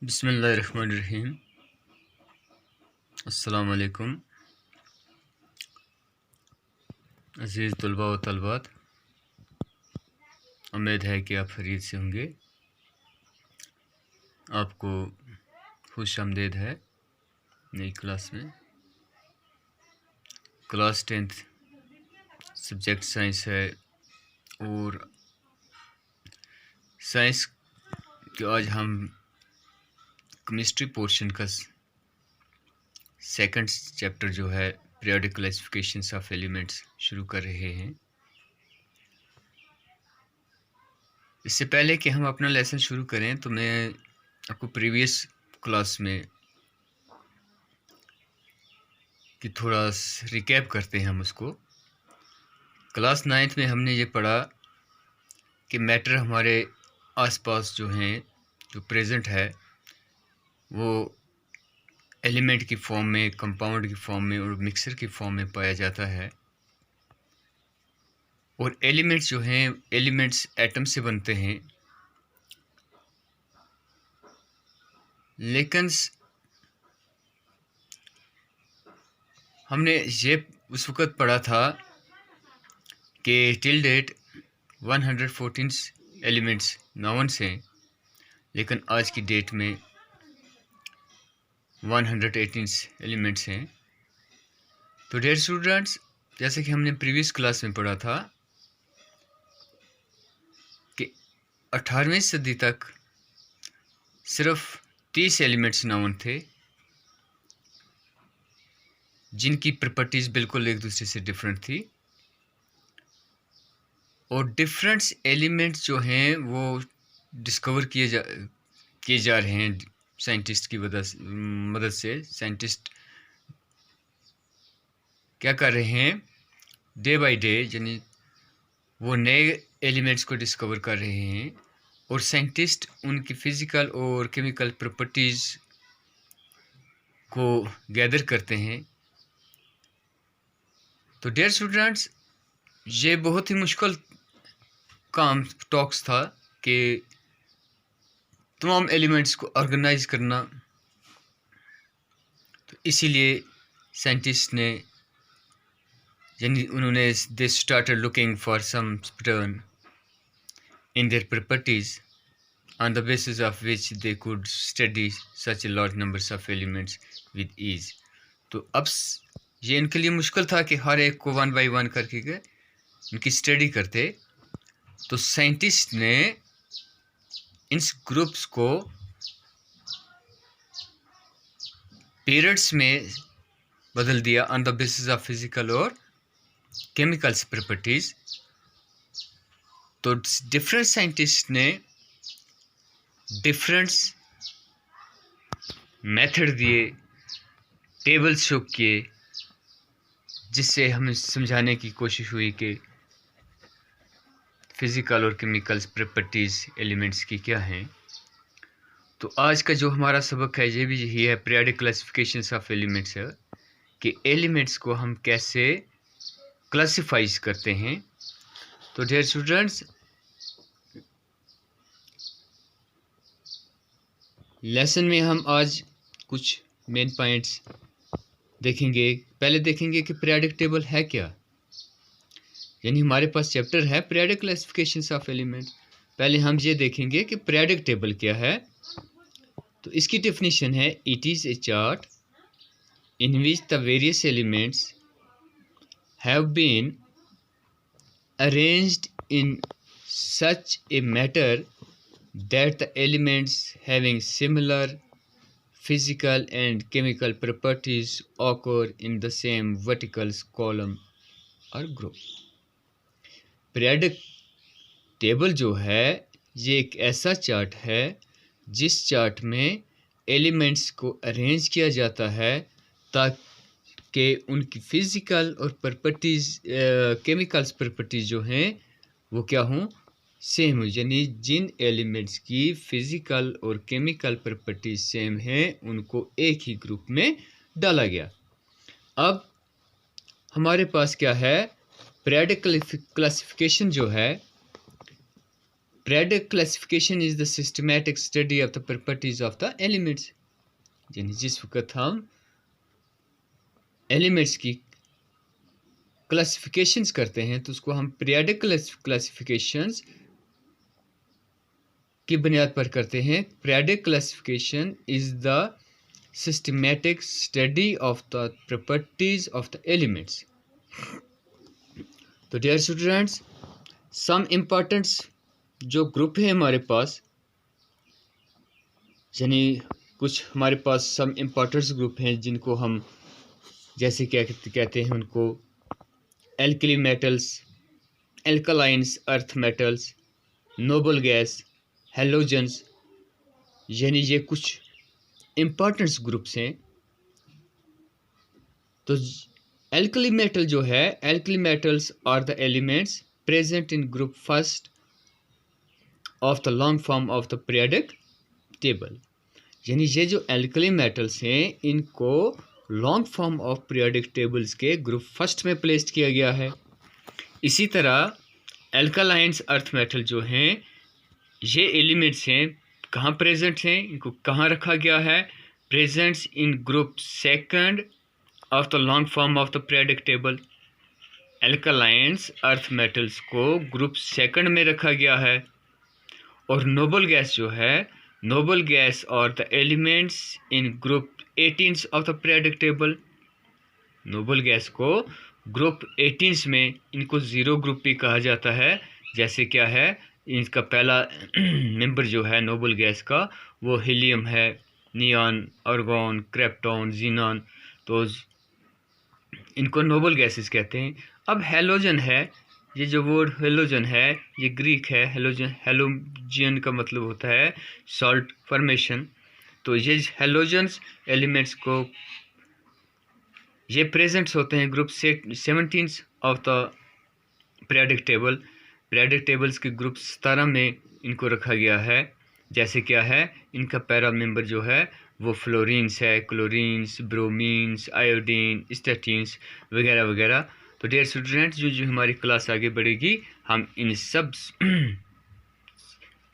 बिस्मिल्लाहिर्रहमानिर्रहीम। अस्सलाम वालेकुम अज़ीज़ तलबा व तलबात, उम्मीद है कि आप खैरियत से होंगे। आपको खुश आमदीद है नई क्लास में। क्लास 10th सब्जेक्ट साइंस है और साइंस के आज हम केमिस्ट्री पोर्शन का सेकंड चैप्टर जो है पीरियोडिक क्लासिफिकेशंस ऑफ एलिमेंट्स शुरू कर रहे हैं। इससे पहले कि हम अपना लेसन शुरू करें तो मैं आपको प्रीवियस क्लास में कि थोड़ा रिकैप करते हैं हम उसको। क्लास 9th में हमने ये पढ़ा कि मैटर हमारे आसपास जो हैं, जो प्रेजेंट है, वो एलिमेंट की फॉर्म में, कंपाउंड की फॉर्म में और मिक्सर की फॉर्म में पाया जाता है। और एलिमेंट्स जो हैं, एलिमेंट्स एटम से बनते हैं, लेकिन हमने ये उस वक़्त पढ़ा था कि टिल डेट 114 एलिमेंट्स नॉन से, लेकिन आज की डेट में 118 एलिमेंट्स हैं। तो डियर स्टूडेंट्स, जैसे कि हमने प्रीवियस क्लास में पढ़ा था कि 18वीं सदी तक सिर्फ 30 एलिमेंट्स नॉन थे जिनकी प्रॉपर्टीज़ बिल्कुल एक दूसरे से डिफरेंट थी। और डिफरेंट एलिमेंट्स जो हैं वो डिस्कवर किए जा रहे हैं साइंटिस्ट की मदद से। साइंटिस्ट क्या कर रहे हैं, डे बाय डे, यानी वो नए एलिमेंट्स को डिस्कवर कर रहे हैं और साइंटिस्ट उनकी फ़िज़िकल और केमिकल प्रॉपर्टीज़ को गैदर करते हैं। तो डियर स्टूडेंट्स, ये बहुत ही मुश्किल काम टॉक्स था कि तमाम एलिमेंट्स को ऑर्गेनाइज करना। तो इसीलिए साइंटिस्ट ने, यानी उन्होंने they started looking for some pattern in their properties on the basis of which they could study such a large numbers of elements with ease। तो अब ये इनके लिए मुश्किल था कि हर एक को वन बाय वन करके उनकी स्टडी करते। तो साइंटिस्ट ने इन ग्रुप्स को पीरियड्स में बदल दिया on the basis of physical और केमिकल्स प्रॉपर्टीज़। तो डिफरेंट साइंटिस्ट ने डिफरेंट मेथड दिए, टेबल शो किए, जिससे हमें समझाने की कोशिश हुई कि फिज़िकल और केमिकल्स प्रॉपर्टीज़ एलिमेंट्स की क्या हैं। तो आज का जो हमारा सबक है ये भी यही है, पीरियोडिक क्लासिफिकेशंस ऑफ एलिमेंट्स है, कि एलिमेंट्स को हम कैसे क्लासिफाइज करते हैं। तो डियर स्टूडेंट्स, लेसन में हम आज कुछ मेन पॉइंट्स देखेंगे। पहले देखेंगे कि पीरियोडिक टेबल है क्या, यानी हमारे पास चैप्टर है पीरियोडिक क्लासिफिकेशंस ऑफ एलिमेंट्स। पहले हम ये देखेंगे कि पीरियोडिक टेबल क्या है। तो इसकी डेफिनेशन है, it is a chart in which the various elements have been arranged in such a matter that the elements having similar physical and chemical properties occur in the same vertical column or group। Periodic table जो है ये एक ऐसा chart है जिस chart में elements को arrange किया जाता है ताकि उनकी फ़िज़िकल और प्रॉपर्टीज़, केमिकल्स प्रॉपर्टीज़ जो हैं वो क्या हों, सेम हो। यानी जिन एलिमेंट्स की फ़िज़िकल और केमिकल प्रॉपर्टीज सेम हैं उनको एक ही ग्रुप में डाला गया। अब हमारे पास क्या है, पीरियोडिक क्लासिफिकेशन जो है Periodic classification is the systematic study of the properties of the elements. यानी जिस वक्त हम एलिमेंट्स की क्लासिफिकेशंस करते हैं तो उसको हम पीरियडिक क्लासिफिकेशंस की बुनियाद पर करते हैं. Periodic classification is the systematic study of the properties of the elements. तो डियर स्टूडेंट्स, सम इम्पॉर्टेंट्स जो ग्रुप है हमारे पास, यानी कुछ हमारे पास सम इम्पॉर्टेंट्स ग्रुप हैं जिनको हम जैसे क्या कहते हैं उनको alkali metals, alkaline earth metals, noble gas, halogens, यानी ये कुछ इम्पॉर्टेंट्स ग्रुप्स हैं. तो एल्कली मेटल जो है, alkali metals are the elements present in group first of the long form of the periodic table. यानी ये जो एल्कली मेटल्स हैं इनको long form of periodic tables के ग्रुप फर्स्ट में प्लेस किया गया है. इसी तरह एल्कलाइंस अर्थ मेटल जो हैं ये एलिमेंट्स हैं कहाँ प्रेजेंट हैं, इनको कहाँ रखा गया है, presents in group second of the long form of the periodic table. Alkaline earth metals को ग्रुप सेकंड में रखा गया है. और नोबल गैस जो है, नोबल गैस और the elements in group 18 of the periodic table. Noble gas को ग्रुप 18 में इनको जीरो ग्रुप भी कहा जाता है. जैसे क्या है, इनका पहला मेंबर जो है नोबल गैस का वो हीलियम है, नियॉन, आर्गॉन, क्रिप्टॉन, जीनॉन, तो इनको नोबल गैसेस कहते हैं. अब हेलोजन है, ये जो वर्ड हेलोजन है ये ग्रीक है. हेलोजन, हेलोजियन का मतलब होता है सॉल्ट फॉर्मेशन. तो ये हेलोजन्स एलिमेंट्स को ये प्रेजेंट्स होते हैं group 17 of the periodic table. Periodic tables के ग्रुप 17 में इनको रखा गया है. जैसे क्या है, इनका पैरा मेंबर जो है वो फ्लोरीन्स है, क्लोरीन्स, ब्रोमीन्स, आयोडीन, स्टैटिन्स वगैरह वगैरह. तो डियर स्टूडेंट्स, जो हमारी क्लास आगे बढ़ेगी हम इन सब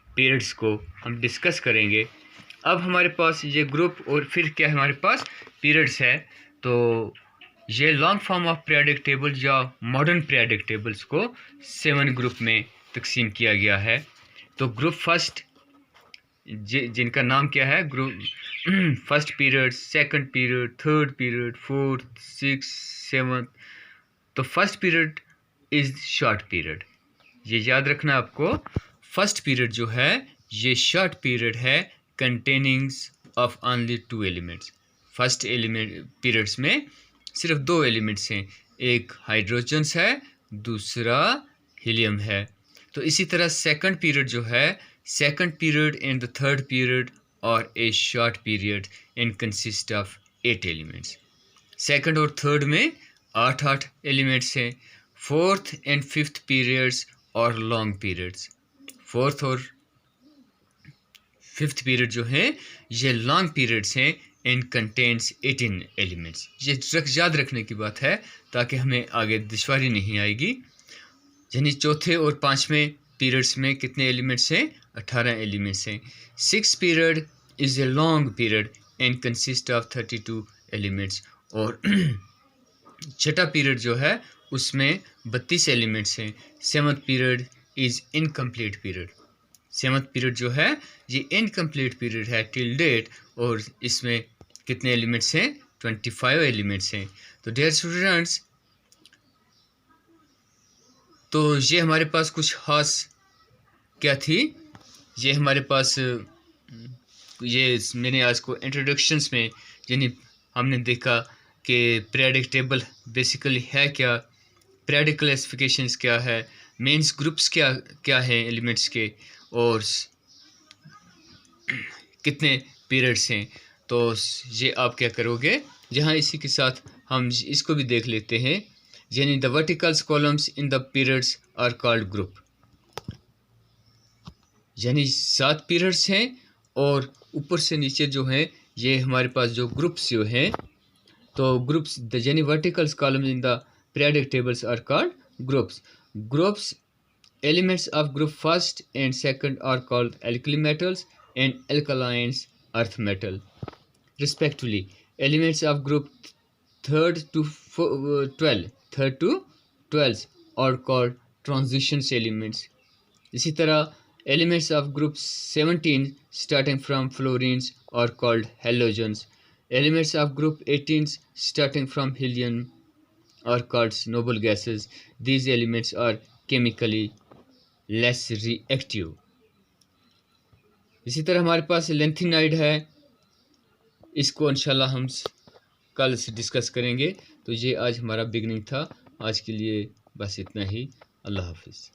पीरियड्स को हम डिस्कस करेंगे. अब हमारे पास ये ग्रुप और फिर क्या हमारे पास पीरियड्स है. तो ये long form of periodic table या मॉडर्न पीरियडिक टेबल्स को 7 ग्रुप में तकसीम किया गया है. तो ग्रुप फर्स्ट जिनका नाम क्या है, group first period, second period, third period, fourth, 6, 7. तो first period is short period. ये याद रखना आपको, फर्स्ट पीरियड जो है ये शॉर्ट पीरियड है containings of only 2 elements. First element periods में सिर्फ 2 एलिमेंट्स हैं, एक हाइड्रोजन्स है, दूसरा हीलियम है. तो इसी तरह सेकंड पीरियड जो है, second period and the third period are a short period and consist of 8 elements. Second और थर्ड में 8 एलिमेंट्स हैं. Fourth and fifth periods are long periods. Fourth और फिफ्थ पीरियड जो हैं ये लॉन्ग पीरियड्स हैं एंड कंटेन्स 18 एलिमेंट्स. ये याद रखने की बात है ताकि हमें आगे दुश्वारी नहीं आएगी. यानी चौथे और पाँचवें पीरियड्स में कितने एलिमेंट्स हैं, 18 एलिमेंट्स हैं. 6th period is a long period and consist of 32 elements. और छठा पीरियड जो है उसमें 32 एलिमेंट्स हैं. 7th period is incomplete period. 7th period जो है ये इनकम्प्लीट पीरियड है टिल डेट, और इसमें कितने एलिमेंट्स हैं, 25 एलिमेंट्स हैं. तो डियर स्टूडेंट्स, तो ये हमारे पास कुछ खास क्या थी, ये हमारे पास ये मैंने आज को इंट्रोडक्शंस में यानी हमने देखा कि पीरियडिक टेबल बेसिकली है क्या, पीरियडिक क्लासिफिकेशंस क्या है, मेंस ग्रुप्स क्या क्या है एलिमेंट्स के, और कितने पीरियड्स हैं. तो ये आप क्या करोगे, जहाँ इसी के साथ हम इसको भी देख लेते हैं. यानी the verticals columns in the periods are called group. यानी 7 पीरियड्स हैं और ऊपर से नीचे जो हैं ये हमारे पास जो ग्रुप्स जो हैं, तो ग्रुप्स यानी verticals columns in the periodic tables are called groups. Groups Elements of group first and second are called alkali metals and alkalines earth metal, respectively. Elements of group third to 12 are called transitions elements. इसी तरह elements of group 17 starting from fluorines are called halogens. Elements of group 18 starting from helium are called noble gases. These elements are chemically less reactive. इसी तरह हमारे पास लेंथिनाइड है, इसको इंशाल्लाह हम कल से डिस्कस करेंगे। तो ये आज हमारा बिगनिंग था। आज के लिए बस इतना ही। अल्लाह हाफिज़।